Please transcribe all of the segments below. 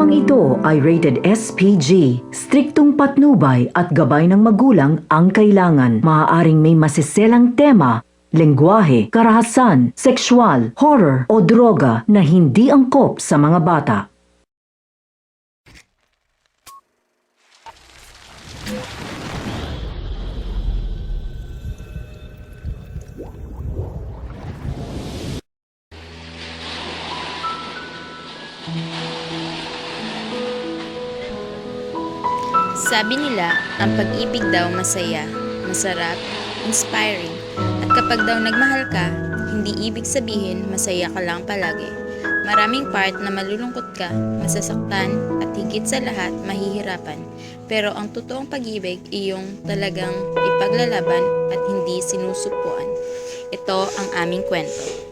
Programang ito ay rated SPG. Striktong patnubay at gabay ng magulang ang kailangan. Maaaring may masiselang tema, lengguwahe, karahasan, sexual, horror o droga na hindi angkop sa mga bata. Sabi nila, ang pag-ibig daw masaya, masarap, inspiring. At kapag daw nagmahal ka, hindi ibig sabihin masaya ka lang palagi. Maraming part na malulungkot ka, masasaktan, at higit sa lahat mahihirapan. Pero ang totoong pag-ibig ay yung talagang ipaglalaban at hindi sinusupuan. Ito ang aming kwento.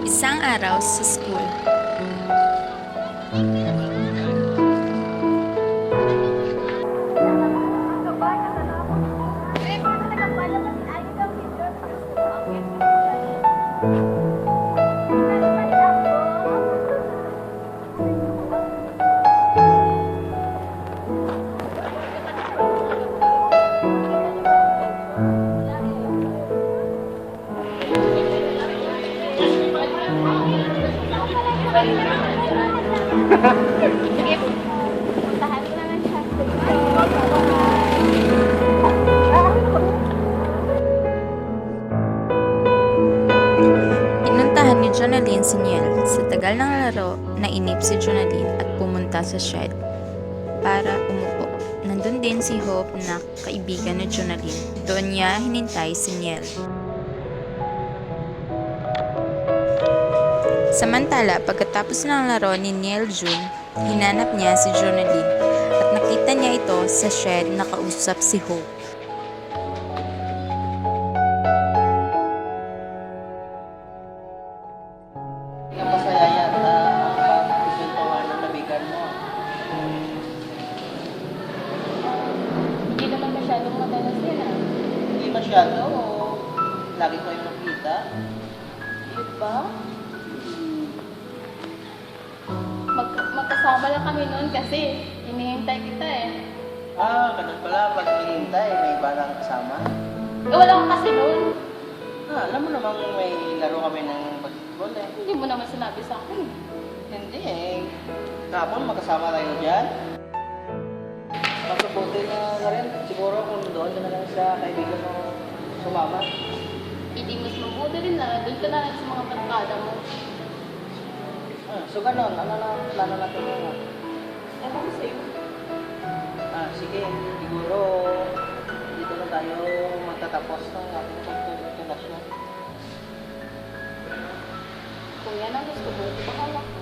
Isang araw sa school. Sige, puntahan ko naman siya. Pinuntahan ni Jonalyn si Niel. Sa tagal ng laro, nainip si Jonalyn at pumunta sa shed para umupo. Nandun din si Hope na kaibigan ni Jonalyn. Doon niya hinintay si Niel. Samantala, pagkatapos ng laro ni Niel June, hinanap niya si Jonalyn at nakita niya ito sa shed na kausap si Hope. Ang masaya yan na ang pagkusuntuhan ng kaibigan mo. Hindi naman masyadong madalas yan ah. Hindi masyado. Lagi ko yung nakita. Yun ba? Magkasama lang kami noon kasi hinihintay kita eh. Ganun pala. Pag hinihintay, may iba lang kasama. Wala ka kasi noon. Alam mo namang may laro kami ng basketball eh. Hindi mo naman sinabi sa akin. Hindi eh. Kapon, magkasama tayo dyan. Masabuti na rin. Siguro kung doon ka na lang sa kaibigan mo sumama. Hindi mas mabuti rin na doon ka na lang sa mga barkada mo. So ganun, ano na plano natin ngayon? Ewan ko sa'yo. Sige, siguro dito na tayo magtatapos ng ating pagtutunasyon. Kung yan ang gusto mo, bahala ka.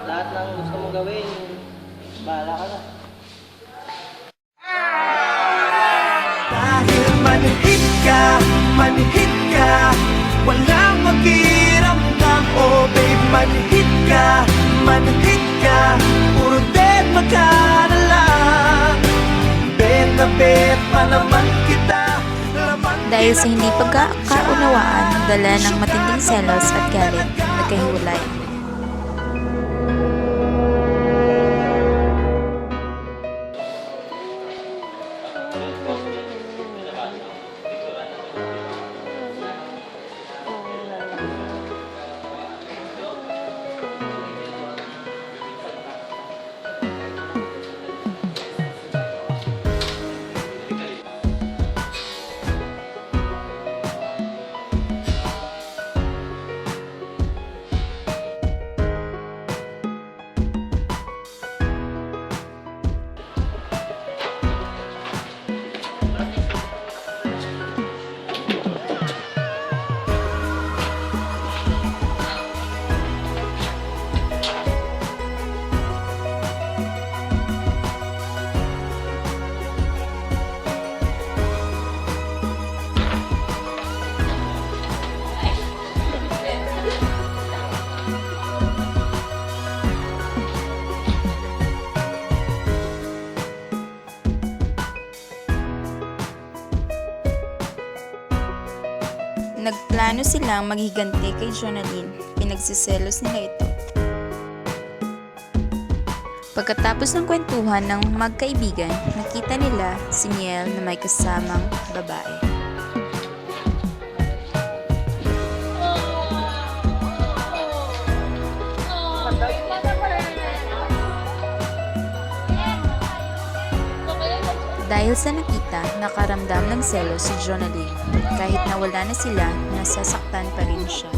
Lahat ng gusto mong gawin, bahala ka na. Dahil manhid ka, walang makiramdam. Oh babe, manhid ka, puro deadma ka na lang. Bet na bet pa naman kita. Dahil sa hindi pagkakaunawaan, dala ng matinding selos at galit, nagkahiwalay. plano silang maghiganti kay Jonalyn, pinagsiselos nila ito. Pagkatapos ng kwentuhan ng magkaibigan, nakita nila si Miel na may kasamang babae. Dahil sa nakita, nakaramdam ng selos si Jonalyn. Kahit nawala na sila, nasasaktan pa rin siya.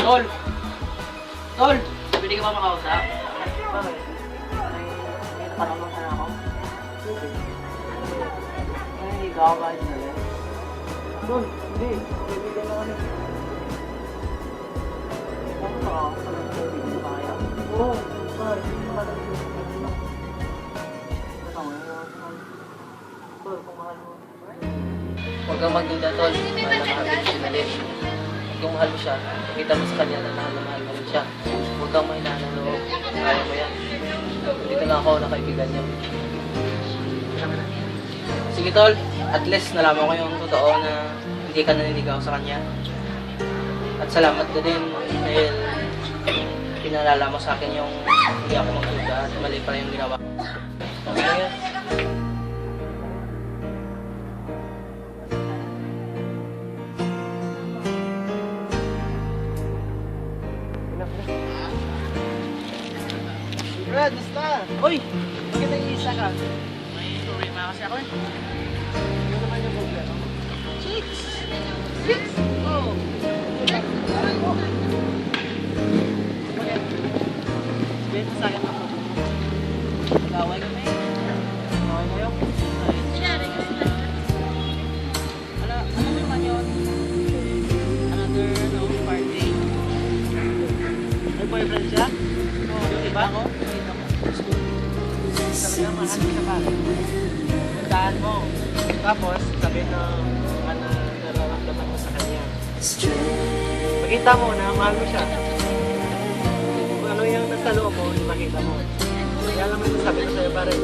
Tol! Tol! Pwede ka ba makausap? Bakit? May natanong na ako. Ay, hindi ka ako kahit na rin. Tol! Hindi! Bibigyan lang kami. Bakit pa ako? Bibigyan mo ba kaya? Oo! Bakit? Bakit? Tol, kung mahal mo. Huwag kang magduda, Tol. Mahal na mahal din si Nalin. Kung mahal mo siya, kita mo sa kanya na mahal mo rin siya. Huwag kang may nanaloob. Kaya mo yan. Dito lang ako na kaibigan niya. Sige tol, at least nalaman ko yung totoo na hindi ka naninigaw sa kanya. At salamat ka din dahil pinalala mo sa akin yung hindi ako magduda at mali pa yung ginawa. Okay na yan. Brad, basta! Uy! Bakit nag-iisa ka? May problema kasi ako eh. Ano naman yung problema? Chicks! Chicks! Oh! Bakit? Sabihin mo sa akin ako. Mag-away kami. Mag-away kayo? Ano naman yun? Another party? May boyfriend siya? Oo, yung iba ako? Talaga mahal siya ka. Tandaan mo. Tapos, sabi na ano nararamdaman mo sa kanya. Makita mo na mahal mo siya. Kung ano yung nasa loob mo, makita mo. Kaya alam mo yung sabi ko sa'yo pare.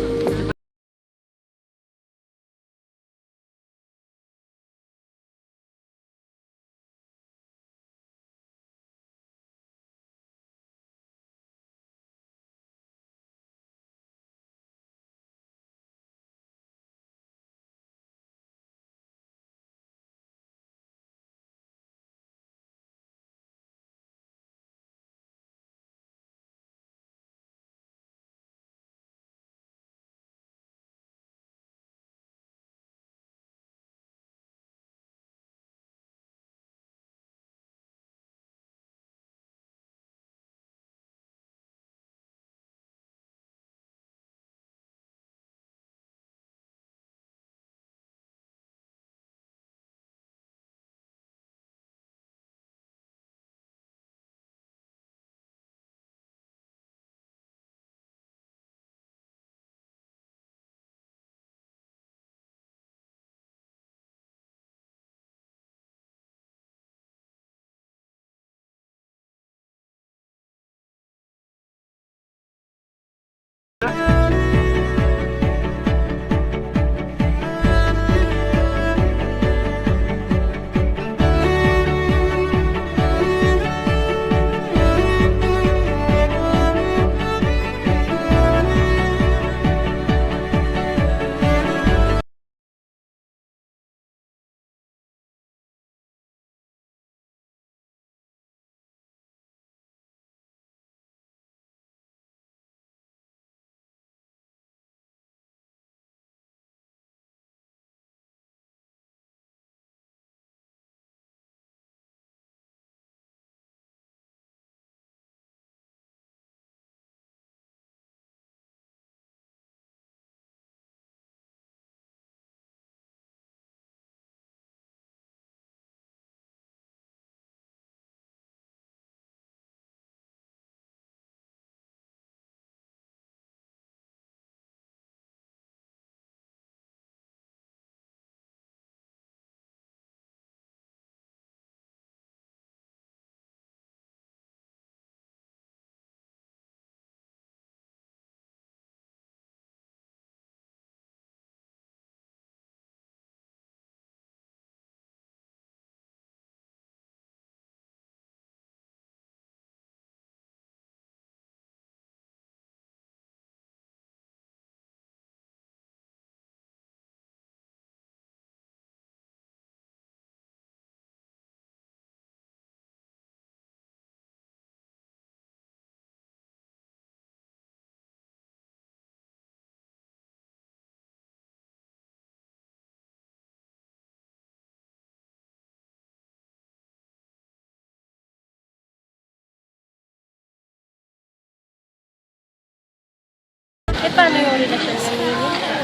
Eh, paano yung relasyon niya ni Ninja?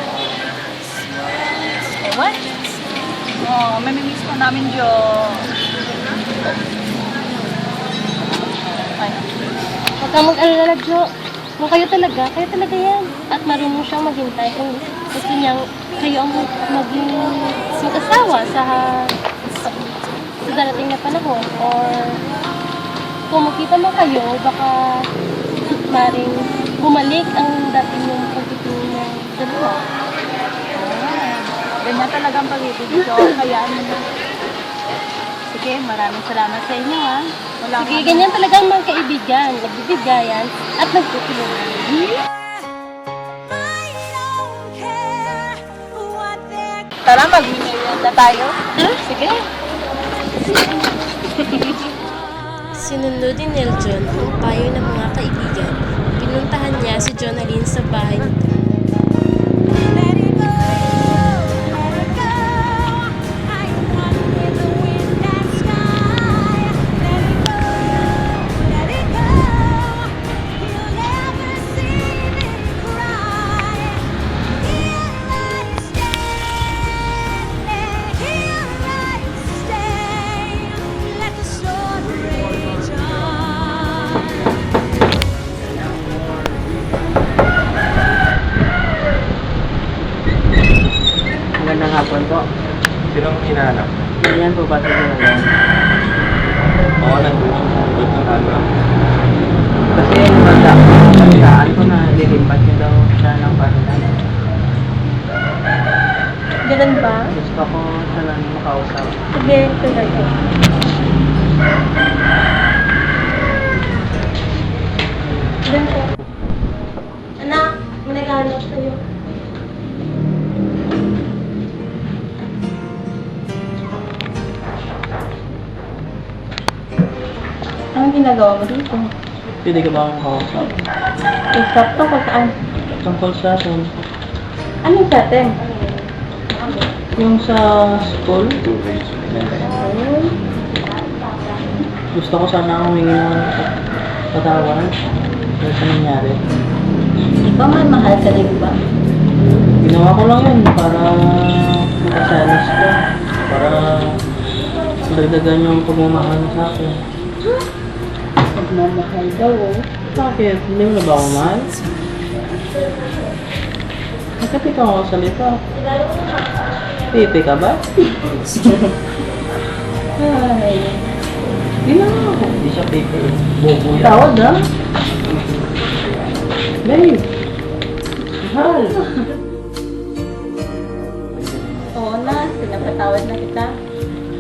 Ewan. Mamimiss ko namin Jo. Ay, Huwag kang mag-alala, Jo. Kung kayo talaga yan. At marunong siyang maghintay kung gusto niyang kayo ang maging mag-asawa sa darating na panahon. Or kung magkita man kayo, baka maring bumalik ang dating yung pagtitingin ng dalawa. ganyan talaga ang pag-ibig Jo. Hayaan mo na. Sige, maraming salamat sa inyo ha. Wala Sige, ganyan talaga ang mga kaibigan. Nagbibigayan at nagtutulungan. Tara, mag-minute na tayo. Sige. Sinundo din ni Eljon ang payo ng mga kaibigan. Pinuntahan niya si Jonalyn sa bahay nito. Magandang hapon po. Sinong hinahanap? Yan po ba ito lang? Oo, nandun yung doon ng ano. Kasi nabalitaan ko na lilipat niyo daw siya ng parulan. Ganun ba? Gusto ko siya lang makausap. Sige, talaga. Doon po. Anak, may naghahanap sa'yo. Anong ginagawa mo dito? Pwede ka ba akong makausap? Stop to kung saan? Tungkol sa atin. Anong sa atin? Yung sa school, gusto ko sana humingi ng patawad dahil sa nangyari. Di ba mahal ka rin ba? Ginawa ko lang yun para makasalis ka. Para dagdagan yung pagmamahal mo sa akin. Magmamahal daw oh. Bakit? Hindi mo na ba ako mahal? Nakapit ako sa salita. Pipi ka ba? Ay. Hindi na ako. Hindi siya pipi. Bobo yan. Tawad ah. Babe. Mahal! Oo na, pinapatawad na kita.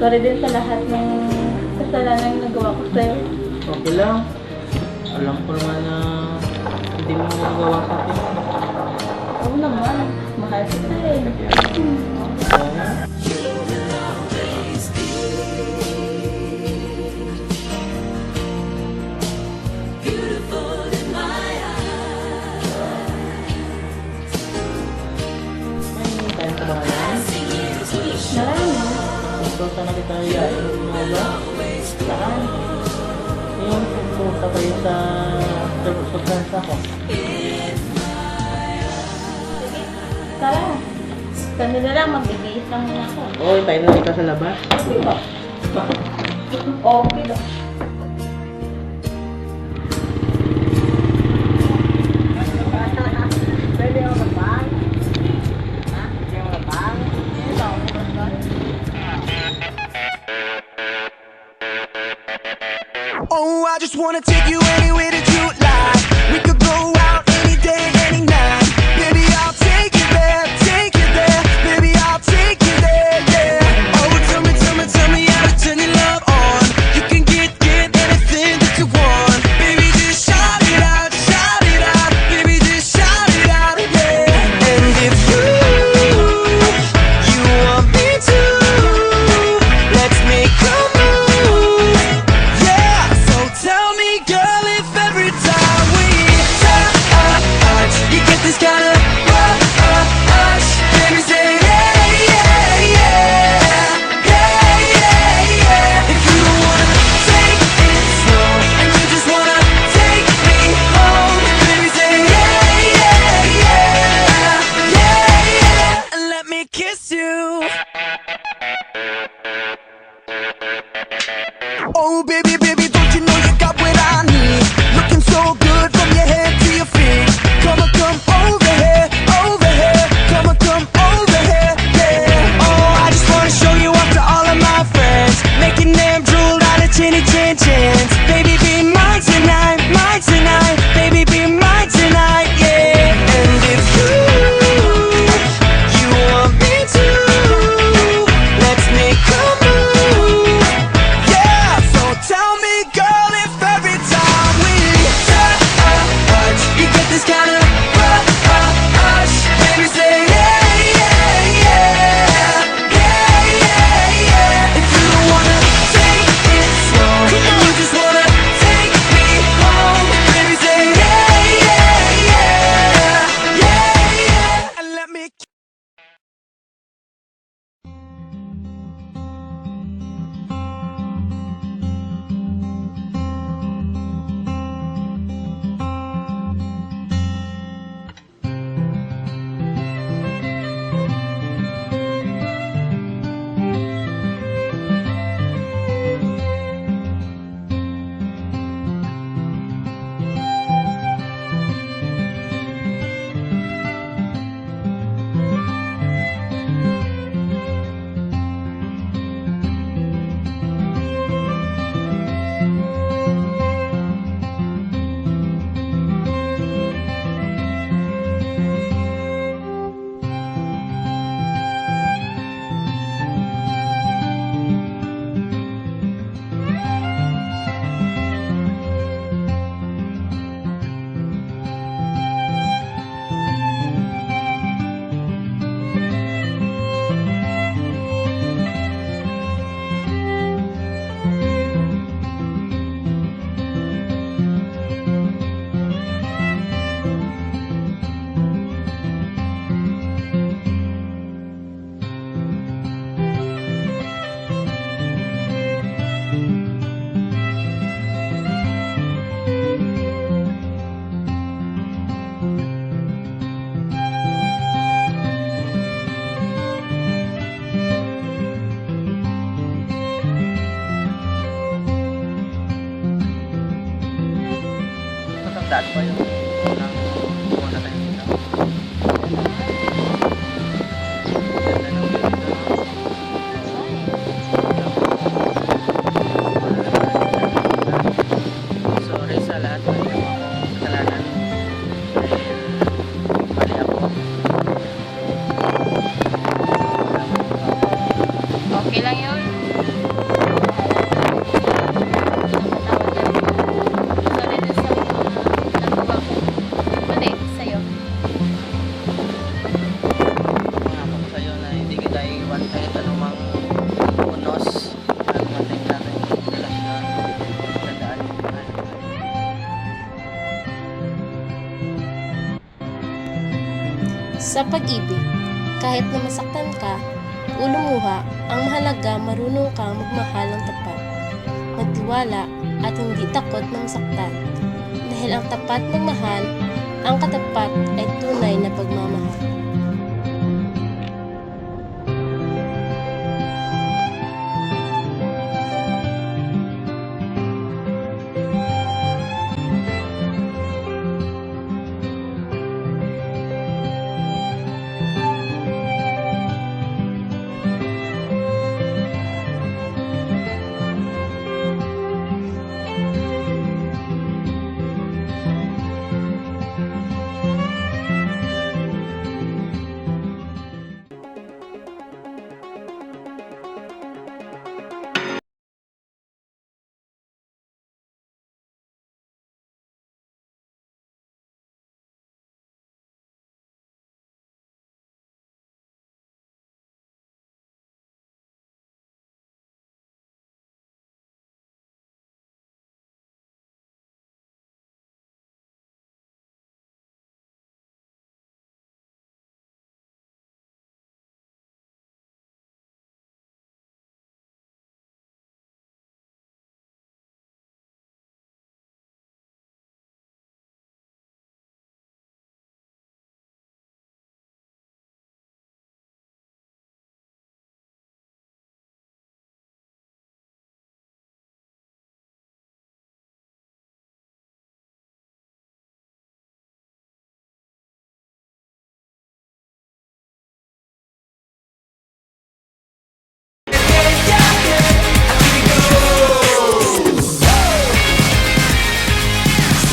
Sorry din sa lahat ng kasalanan na nagawa ko sa'yo. Okay lang. Alam ko naman na hindi mo magagawa sa akin. Oo naman, mahal kita eh. May tayo sa bayan. Marami. Gusto sana kita iyain mo ba? Saan? Yung pupunta kayo sa substansa ko. Tara. Kami na lang, magbibihis lang muna ako. Oo, tayo na kita sa labas. Okay ba? Okay ba? Pwede ako magbang? Ha? Pwede ako magbang? Ito, magbang. Oh, I just wanna take you anywhere that you like. We could go out any day, any night. Baby, I'll take you there, take you there. Baby, I'll take you there, yeah. Oh, tell me how to turn your love on. You can get anything that you want. Baby, just shout it out, baby, just shout it out, yeah. And if you want me to, let's make a move. Yeah, so tell me, girl, if every time we touch, you get this kind of rush. Baby, say yeah, yeah, yeah, yeah, yeah, yeah. If you don't wanna take it slow and you just wanna take me home, baby, say yeah, yeah, yeah, yeah, yeah, and let me kiss you. Oh baby, baby, don't you know you got what I need? Looking so good from your head to your feet. Come on, come over here, come on, come over here, yeah. Oh, I just wanna show you off to all of my friends, making them drool out of chinny chin chins. Baby, be mine tonight, baby, be mine tonight, yeah. And if you want me to, let's make a move. Yeah, so tell me, girl, if every time we touch, you get this kind of rush. Baby, say yeah, yeah, yeah, yeah, yeah, yeah. If you don't wanna take it slow, and you just wanna take me home, baby, say yeah, yeah, yeah, yeah, yeah, and let me. Matandaan pa yun. Muna tayo dito. Ganda ng view dito. Sorry sa lahat ng kasalanan. Dahil mali ako. kahit anumang unos at matay natin relasyon, dadaan yung mahal. Sa pag-ibig, kahit na masaktan ka o lumuha, ang mahalaga marunong kang magmahal ng tapat, magtiwala at hindi takot na masaktan. Dahil ang tapat magmahal, ang katapat ay tunay na pagmamahal.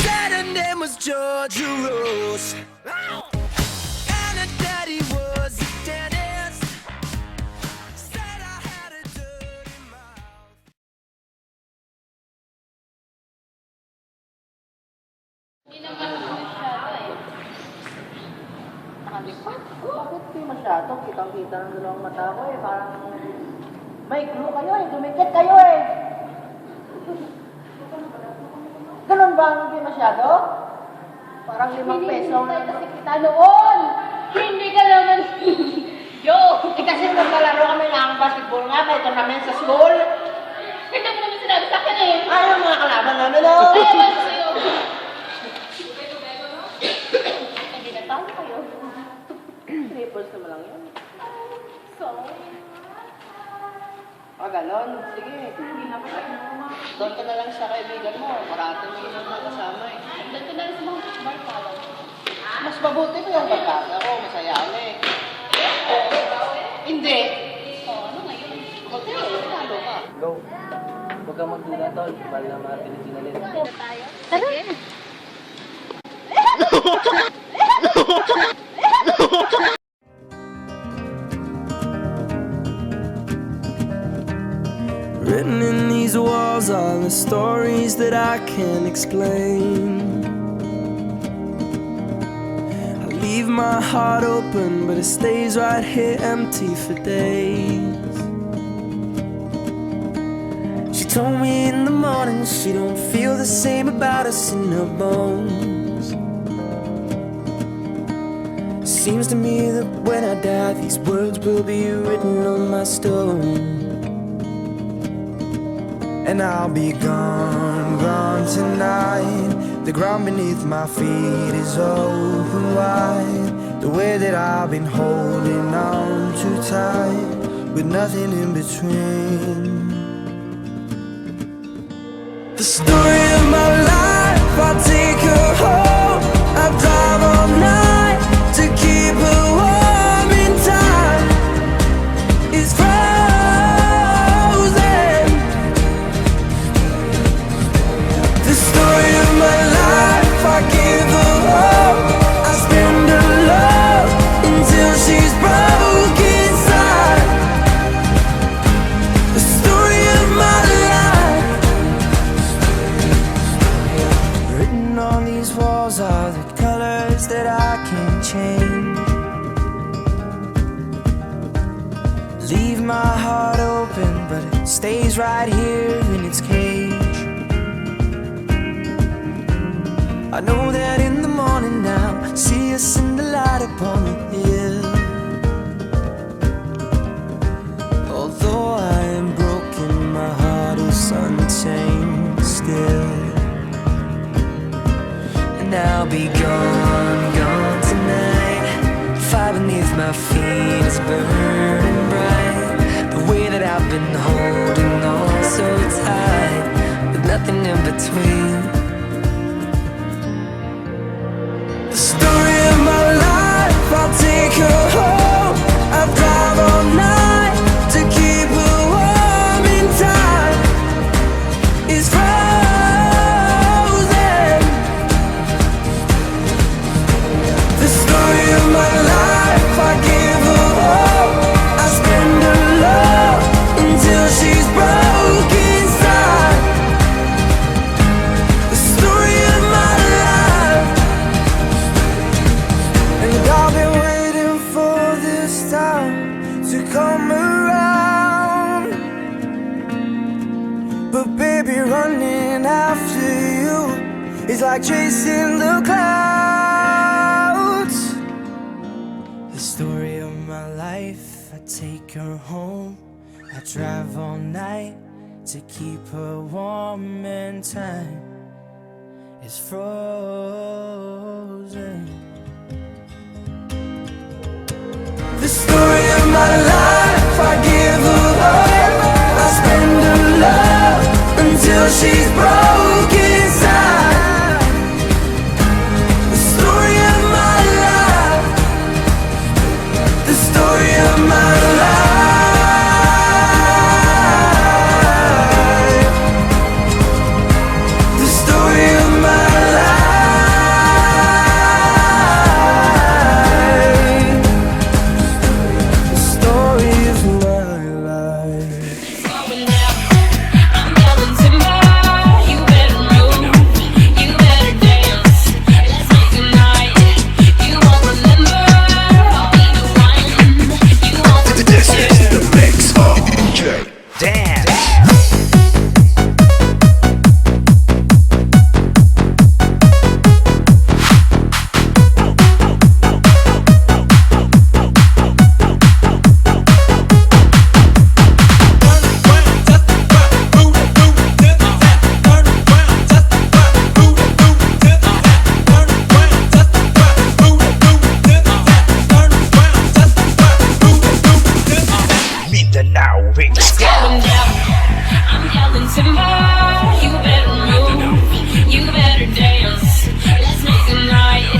Said her name was Georgia Rose, and her daddy was a dentist. Said I had a dirty mouth. Bakit di masyado? Kitang-kita ng dalawang mata ko eh. Parang may glue kayo eh. Dumikit kayo eh. Ganun ba ang hindi masyado? Parang 5 peso. Hindi kasi kita noon! Hindi ka naman Yo! Eh kasi naglalaro kami ng basketball nga. May tournament sa school. Hindi mo naman sinabi sa akin eh! Ay, ang mga kalaban namin oh. Ay, ewan ko sa'yo! Hindi na tayo kayo. Triples naman lang yun. Sorry. Ah, galon. Sige. Doon ka na lang sa kaibigan mo. Parating mo yung mga kasama eh. Doon ko na rin sa mga bar pala. Mas mabuti ko yung barkada ko. Masaya kami. Hindi. Ano ngayon? Okay, talo ka. Go. Huwag kang magduda, tol. Mahal na mga Pilipinas. Tayo? Sige. Written in these walls are the stories that I can't explain. I leave my heart open, but it stays right here empty for days. She told me in the morning she don't feel the same about us in her bones. Seems to me that when I die, these words will be written on my stone. And I'll be gone, gone tonight. The ground beneath my feet is open wide. The way that I've been holding on too tight, with nothing in between. The story of my life, I'll take her home. I'll drive all night to keep her warm in time. It's frozen. The story of my life, I give her all. I spend her love until she's broke inside. The story of my life, written on these my heart open, but it stays right here in its cage. I know that in the morning now, see us in the light upon the hill. Although I am broken, my heart is unchained still. And I'll be gone, gone tonight. Fire beneath my feet is burning bright. The way that I've been holding on so tight, with nothing in between. The story of my life, I'll take her home. I'll drive all night to keep her warm in time. It's frozen. The story of my life, I give her hope. I spend her love until she's broke inside. The story of my life. And I've been waiting for this time to come around. But baby, running after you is like chasing the clouds. The story of my life, I take her home. I drive all night to keep her warm and time is frozen. The story of my life, I give her hope. I spend her love until she's broke inside. The story of my life. The story of my life. The story of my life. The story of my life. I'm yelling timber, you better move, you better dance. Let's make a night you won't remember. I'll be the one you won't forget. This is the mix of DJ Dan. Mindanao Mix. Going down. I'm yelling timber, you better move, you better dance. Let's make a night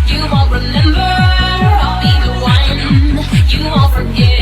you won't remember. I'll be the one you won't forget.